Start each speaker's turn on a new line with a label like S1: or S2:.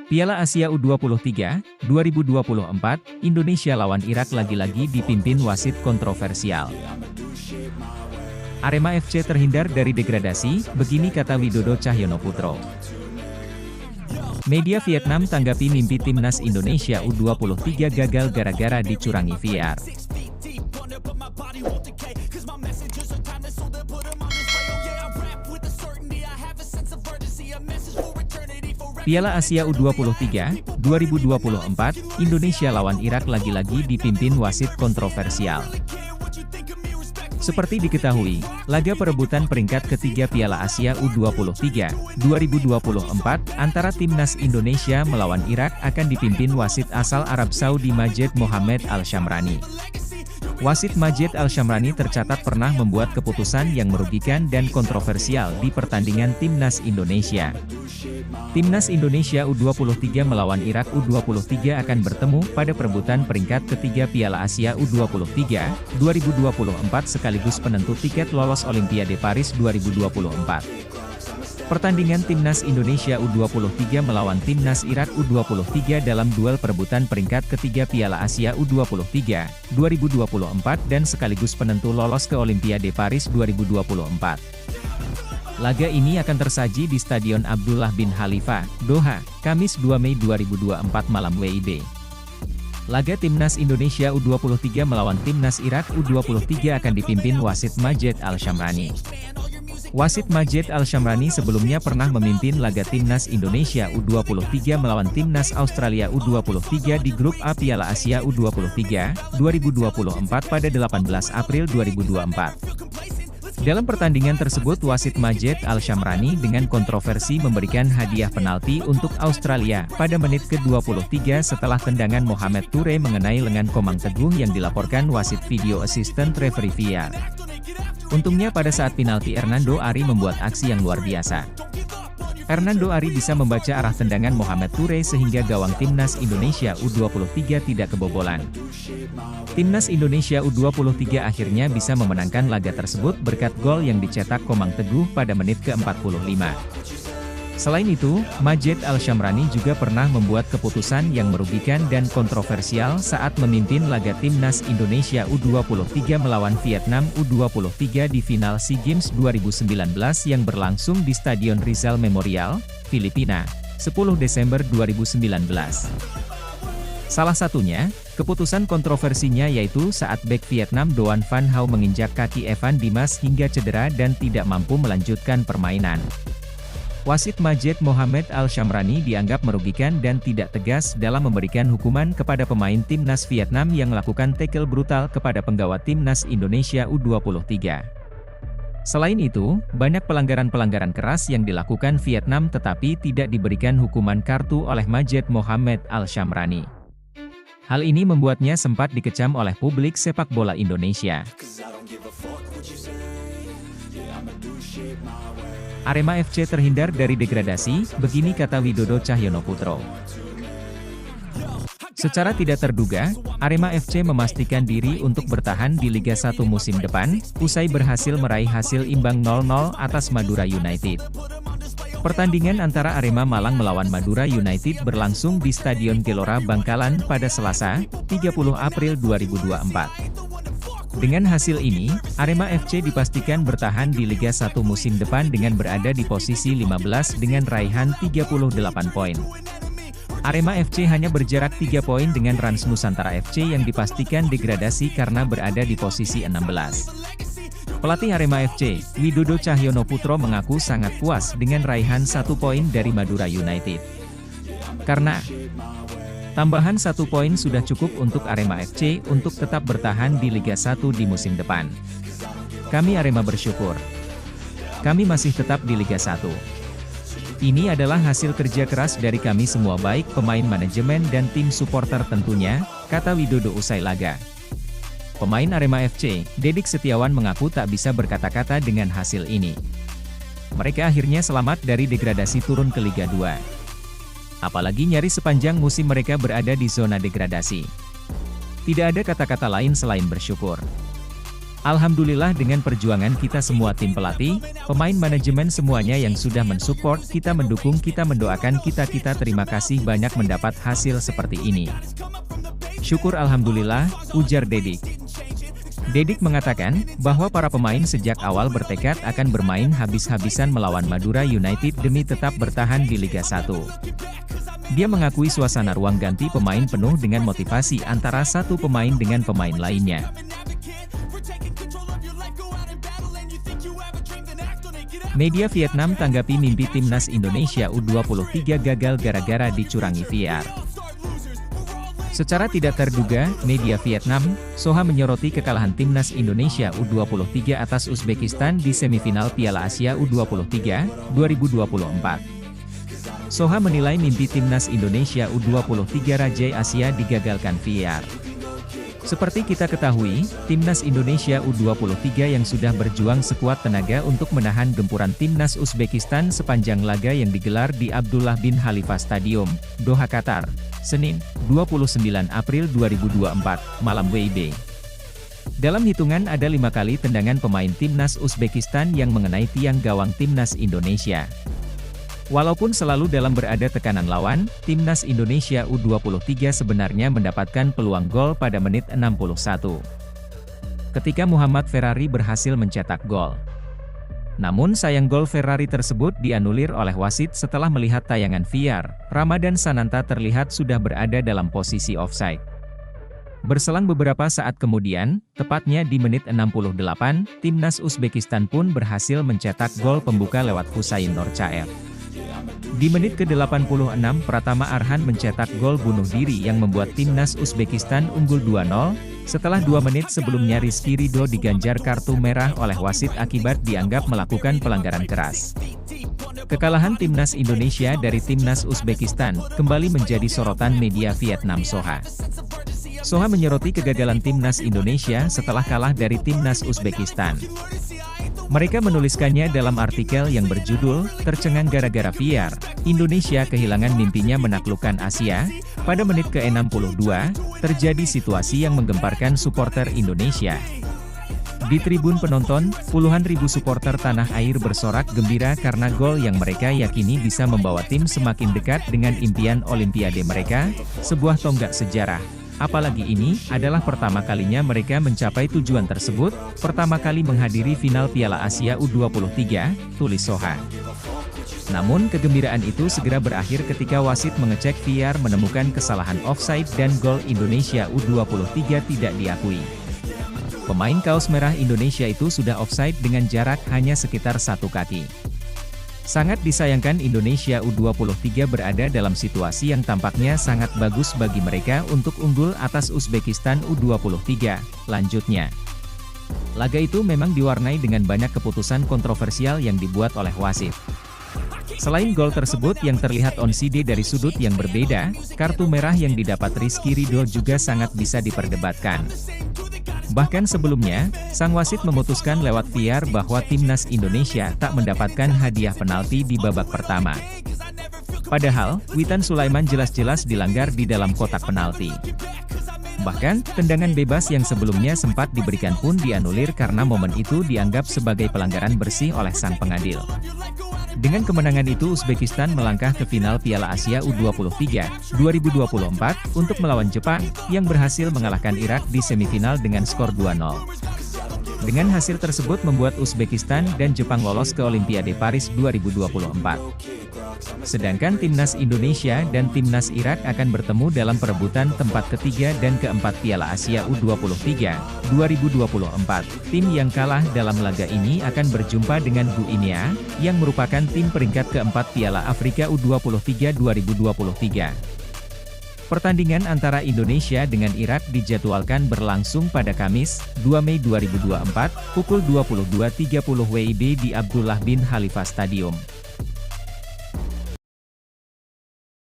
S1: Piala Asia U23, 2024, Indonesia lawan Irak lagi-lagi dipimpin wasit kontroversial. Arema FC terhindar dari degradasi, begini kata Widodo Cahyonoputro. Media Vietnam tanggapi mimpi timnas Indonesia U23 gagal gara-gara dicurangi VAR. Piala Asia U23, 2024, Indonesia lawan Irak lagi-lagi dipimpin wasit kontroversial. Seperti diketahui, laga perebutan peringkat ketiga Piala Asia U23, 2024, antara timnas Indonesia melawan Irak akan dipimpin wasit asal Arab Saudi Majed Mohammed Al-Shamrani. Wasit Majed Al-Shamrani tercatat pernah membuat keputusan yang merugikan dan kontroversial di pertandingan timnas Indonesia. Timnas Indonesia U23 melawan Irak U23 akan bertemu pada perebutan peringkat ketiga Piala Asia U23, 2024 sekaligus penentu tiket lolos Olimpiade Paris 2024. Pertandingan timnas Indonesia U23 melawan timnas Irak U23 dalam duel perebutan peringkat ketiga Piala Asia U23, 2024 dan sekaligus penentu lolos ke Olimpiade Paris 2024. Laga ini akan tersaji di Stadion Abdullah bin Khalifa, Doha, Kamis 2 Mei 2024 malam WIB. Laga timnas Indonesia U23 melawan timnas Irak U23 akan dipimpin wasit Majed Al-Shamrani. Wasit Majed Al-Shamrani sebelumnya pernah memimpin laga timnas Indonesia U23 melawan timnas Australia U23 di grup A Piala Asia U23, 2024 pada 18 April 2024. Dalam pertandingan tersebut wasit Majed Al-Shamrani dengan kontroversi memberikan hadiah penalti untuk Australia pada menit ke-23 setelah tendangan Mohamed Toure mengenai lengan Komang Teguh yang dilaporkan wasit video assistant referee VAR. Untungnya pada saat penalti Hernando Ari membuat aksi yang luar biasa. Hernando Ari bisa membaca arah tendangan Mohamed Toure sehingga gawang timnas Indonesia U23 tidak kebobolan. Timnas Indonesia U23 akhirnya bisa memenangkan laga tersebut berkat gol yang dicetak Komang Teguh pada menit ke-45. Selain itu, Majed Al-Shamrani juga pernah membuat keputusan yang merugikan dan kontroversial saat memimpin laga timnas Indonesia U23 melawan Vietnam U23 di final SEA Games 2019 yang berlangsung di Stadion Rizal Memorial, Filipina, 10 Desember 2019. Salah satunya, keputusan kontroversinya yaitu saat bek Vietnam Doan Van Hau menginjak kaki Evan Dimas hingga cedera dan tidak mampu melanjutkan permainan. Wasit Majed Mohammed Al-Shamrani dianggap merugikan dan tidak tegas dalam memberikan hukuman kepada pemain timnas Vietnam yang melakukan tackle brutal kepada penggawa timnas Indonesia U23. Selain itu, banyak pelanggaran-pelanggaran keras yang dilakukan Vietnam tetapi tidak diberikan hukuman kartu oleh Majed Mohammed Al-Shamrani. Hal ini membuatnya sempat dikecam oleh publik sepak bola Indonesia. Arema FC terhindar dari degradasi, begini kata Widodo Cahyonoputro. Secara tidak terduga, Arema FC memastikan diri untuk bertahan di Liga 1 musim depan, usai berhasil meraih hasil imbang 0-0 atas Madura United. Pertandingan antara Arema Malang melawan Madura United berlangsung di Stadion Gelora Bangkalan pada Selasa, 30 April 2024. Dengan hasil ini, Arema FC dipastikan bertahan di Liga 1 musim depan dengan berada di posisi 15 dengan raihan 38 poin. Arema FC hanya berjarak 3 poin dengan Rans Nusantara FC yang dipastikan degradasi karena berada di posisi 16. Pelatih Arema FC, Widodo Cahyonoputro mengaku sangat puas dengan raihan 1 poin dari Madura United. Karena tambahan 1 poin sudah cukup untuk Arema FC untuk tetap bertahan di Liga 1 di musim depan. Kami Arema bersyukur. Kami masih tetap di Liga 1. Ini adalah hasil kerja keras dari kami semua baik pemain manajemen dan tim supporter tentunya, kata Widodo usai laga. Pemain Arema FC, Dedik Setiawan mengaku tak bisa berkata-kata dengan hasil ini. Mereka akhirnya selamat dari degradasi turun ke Liga 2. Apalagi nyaris sepanjang musim mereka berada di zona degradasi. Tidak ada kata-kata lain selain bersyukur. Alhamdulillah dengan perjuangan kita semua tim pelatih, pemain manajemen semuanya yang sudah mensupport, kita mendukung, kita mendoakan, kita terima kasih banyak mendapat hasil seperti ini. Syukur Alhamdulillah, ujar Dedik. Dedik mengatakan, bahwa para pemain sejak awal bertekad akan bermain habis-habisan melawan Madura United demi tetap bertahan di Liga 1. Dia mengakui suasana ruang ganti pemain penuh dengan motivasi antara satu pemain dengan pemain lainnya. Media Vietnam tanggapi mimpi timnas Indonesia U23 gagal gara-gara dicurangi VAR. Secara tidak terduga, media Vietnam, Soha menyoroti kekalahan timnas Indonesia U23 atas Uzbekistan di semifinal Piala Asia U23, 2024. Soha menilai mimpi timnas Indonesia U23 Raja Asia digagalkan VAR. Seperti kita ketahui, timnas Indonesia U23 yang sudah berjuang sekuat tenaga untuk menahan gempuran timnas Uzbekistan sepanjang laga yang digelar di Abdullah bin Khalifa Stadium, Doha, Qatar, Senin, 29 April 2024, malam WIB. Dalam hitungan ada 5 kali tendangan pemain timnas Uzbekistan yang mengenai tiang gawang timnas Indonesia. Walaupun selalu dalam berada tekanan lawan, timnas Indonesia U23 sebenarnya mendapatkan peluang gol pada menit 61. Ketika Muhammad Ferrari berhasil mencetak gol. Namun sayang gol Ferrari tersebut dianulir oleh wasit setelah melihat tayangan VAR, Ramadan Sananta terlihat sudah berada dalam posisi offside. Berselang beberapa saat kemudian, tepatnya di menit 68, timnas Uzbekistan pun berhasil mencetak gol pembuka lewat Husain Norcaev. Di menit ke-86 Pratama Arhan mencetak gol bunuh diri yang membuat timnas Uzbekistan unggul 2-0, setelah 2 menit sebelumnya Rizky Ridho diganjar kartu merah oleh wasit akibat dianggap melakukan pelanggaran keras. Kekalahan timnas Indonesia dari timnas Uzbekistan kembali menjadi sorotan media Vietnam Soha. Soha menyoroti kegagalan timnas Indonesia setelah kalah dari timnas Uzbekistan. Mereka menuliskannya dalam artikel yang berjudul, "Tercengang gara-gara VAR, Indonesia kehilangan mimpinya menaklukkan Asia." Pada menit ke-62, terjadi situasi yang menggemparkan supporter Indonesia. Di tribun penonton, puluhan ribu supporter tanah air bersorak gembira karena gol yang mereka yakini bisa membawa tim semakin dekat dengan impian Olimpiade mereka, sebuah tonggak sejarah. Apalagi ini adalah pertama kalinya mereka mencapai tujuan tersebut, pertama kali menghadiri final Piala Asia U23, tulis Soha. Namun kegembiraan itu segera berakhir ketika wasit mengecek VAR menemukan kesalahan offside dan gol Indonesia U23 tidak diakui. Pemain kaos merah Indonesia itu sudah offside dengan jarak hanya sekitar 1 kaki. Sangat disayangkan Indonesia U23 berada dalam situasi yang tampaknya sangat bagus bagi mereka untuk unggul atas Uzbekistan U23, lanjutnya. Laga itu memang diwarnai dengan banyak keputusan kontroversial yang dibuat oleh wasit. Selain gol tersebut yang terlihat onside dari sudut yang berbeda, kartu merah yang didapat Rizky Ridho juga sangat bisa diperdebatkan. Bahkan sebelumnya, sang wasit memutuskan lewat VAR bahwa timnas Indonesia tak mendapatkan hadiah penalti di babak pertama. Padahal, Witan Sulaiman jelas-jelas dilanggar di dalam kotak penalti. Bahkan, tendangan bebas yang sebelumnya sempat diberikan pun dianulir karena momen itu dianggap sebagai pelanggaran bersih oleh sang pengadil. Dengan kemenangan itu Uzbekistan melangkah ke final Piala Asia U23, 2024, untuk melawan Jepang, yang berhasil mengalahkan Irak di semifinal dengan skor 2-0. Dengan hasil tersebut membuat Uzbekistan dan Jepang lolos ke Olimpiade Paris 2024. Sedangkan timnas Indonesia dan timnas Irak akan bertemu dalam perebutan tempat ketiga dan keempat Piala Asia U23, 2024. Tim yang kalah dalam laga ini akan berjumpa dengan Guinea, yang merupakan tim peringkat keempat Piala Afrika U23 2023. Pertandingan antara Indonesia dengan Irak dijadwalkan berlangsung pada Kamis, 2 Mei 2024, pukul 22.30 WIB di Abdullah bin Khalifa Stadium.